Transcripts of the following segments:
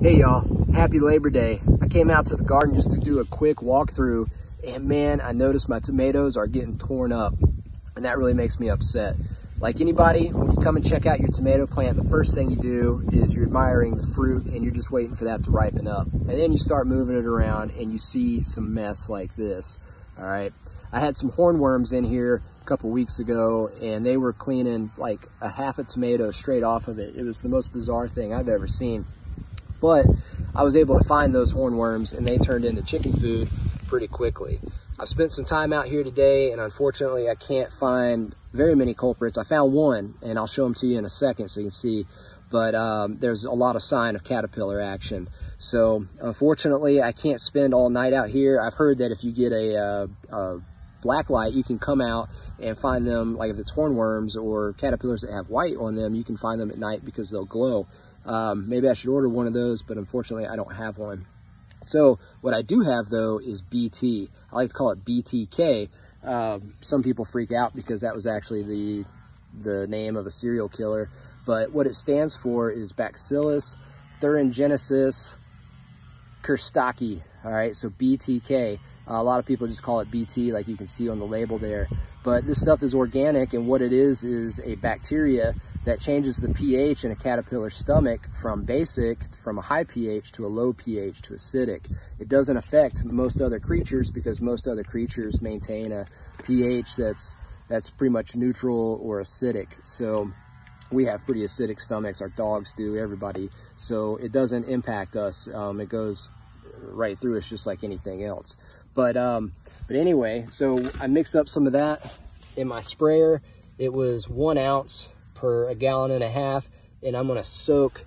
Hey y'all, happy Labor Day. I came out to the garden just to do a quick walkthrough, and man, I noticed my tomatoes are getting torn up, and that really makes me upset. Like anybody, when you come and check out your tomato plant, the first thing you do is you're admiring the fruit and you're just waiting for that to ripen up. And then you start moving it around and you see some mess like this, all right? I had some hornworms in here a couple weeks ago, and they were cleaning like a half a tomato straight off of it. It was the most bizarre thing I've ever seen. But I was able to find those hornworms and they turned into chicken food pretty quickly. I've spent some time out here today, and unfortunately I can't find very many culprits. I found one, and I'll show them to you in a second so you can see, but there's a lot of sign of caterpillar action. So unfortunately I can't spend all night out here. I've heard that if you get a black light, you can come out and find them, like if it's hornworms or caterpillars that have white on them, you can find them at night because they'll glow. Maybe I should order one of those, but unfortunately I don't have one. So what I do have though is BT. I like to call it BTK. Some people freak out because that was actually the name of a serial killer, but what it stands for is Bacillus thuringiensis kerstaki. All right, so BTK. A lot of people just call it BT, like you can see on the label there, but this stuff is organic, and what it is a bacteria that changes the pH in a caterpillar's stomach from a high pH to a low pH to acidic. It doesn't affect most other creatures because most other creatures maintain a pH that's pretty much neutral or acidic. So we have pretty acidic stomachs, our dogs do, everybody. So it doesn't impact us. It goes right through us just like anything else. But anyway, so I mixed up some of that in my sprayer. It was 1 ounce per 1.5 gallons, and I'm gonna soak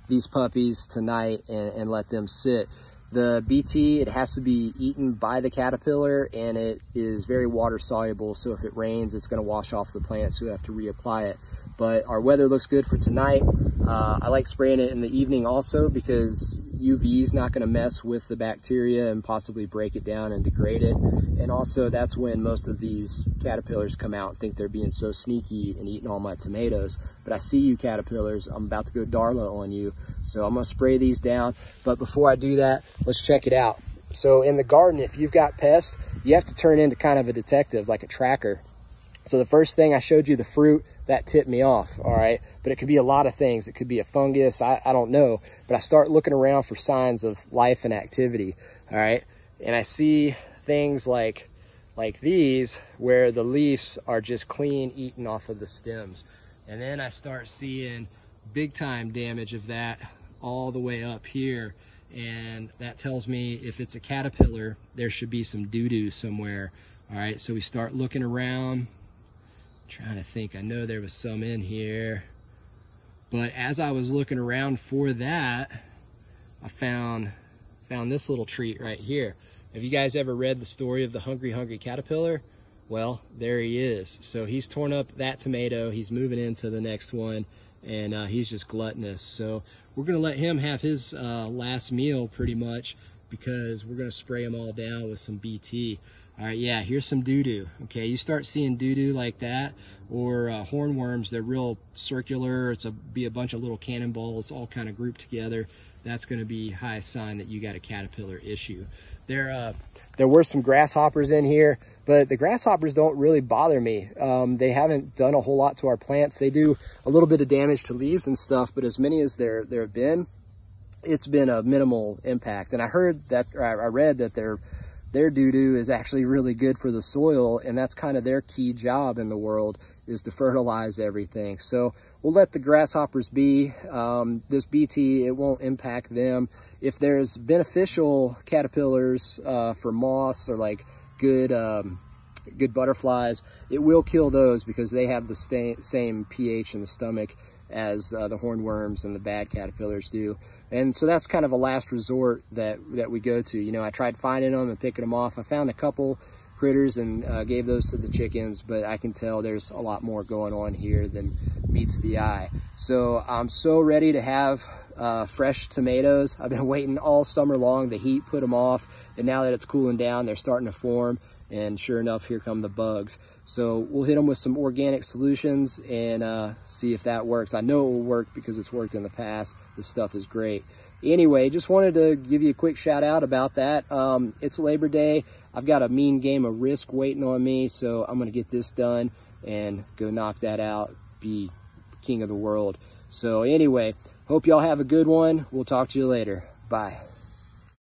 these puppies tonight and let them sit. The BT, it has to be eaten by the caterpillar, and it is very water soluble, so if it rains, it's gonna wash off the plant, so you have to reapply it. But our weather looks good for tonight. I like spraying it in the evening also because UV is not going to mess with the bacteria and possibly break it down and degrade it. And also that's when most of these caterpillars come out and think they're being so sneaky and eating all my tomatoes. But I see you caterpillars, I'm about to go Darla on you. So I'm going to spray these down. But before I do that, let's check it out. So in the garden, if you've got pests, you have to turn into kind of a detective, like a tracker. So the first thing I showed you, the fruit, that tipped me off, all right? But it could be a lot of things. It could be a fungus, I don't know. But I start looking around for signs of life and activity, all right? And I see things like these where the leaves are just clean eaten off of the stems. And then I start seeing big time damage of that all the way up here. And that tells me if it's a caterpillar, there should be some doo-doo somewhere, all right? So we start looking around. Trying to think, I know there was some in here, but as I was looking around for that, I found this little treat right here. Have you guys ever read the story of the Hungry Caterpillar? Well, there he is. So he's torn up that tomato, he's moving into the next one, and he's just gluttonous. So we're gonna let him have his last meal pretty much, because we're gonna spray them all down with some BT. All right, yeah, here's some doo-doo. Okay, you start seeing doo-doo like that, or hornworms, they're real circular. Be a bunch of little cannonballs all kind of grouped together. That's gonna be high sign that you got a caterpillar issue. There were some grasshoppers in here, but the grasshoppers don't really bother me. They haven't done a whole lot to our plants. They do a little bit of damage to leaves and stuff, but as many as there have been, it's been a minimal impact. And I read that their doo-doo is actually really good for the soil, and that's kind of their key job in the world, is to fertilize everything. So we'll let the grasshoppers be. This BT, it won't impact them. If there's beneficial caterpillars for moths or like good butterflies, it will kill those because they have the same pH in the stomach as the hornworms and the bad caterpillars do. And so that's kind of a last resort that we go to. You know, I tried finding them and picking them off. I found a couple critters and gave those to the chickens, but I can tell there's a lot more going on here than meets the eye. So I'm so ready to have fresh tomatoes. I've been waiting all summer long. The heat put them off, and now that it's cooling down, they're starting to form, and sure enough, here come the bugs. So we'll hit them with some organic solutions and see if that works. I know it will work because it's worked in the past. This stuff is great. Anyway, just wanted to give you a quick shout out about that. It's Labor Day. I've got a mean game of Risk waiting on me, so I'm gonna get this done and go knock that out, be king of the world. So anyway, hope y'all have a good one. We'll talk to you later. Bye.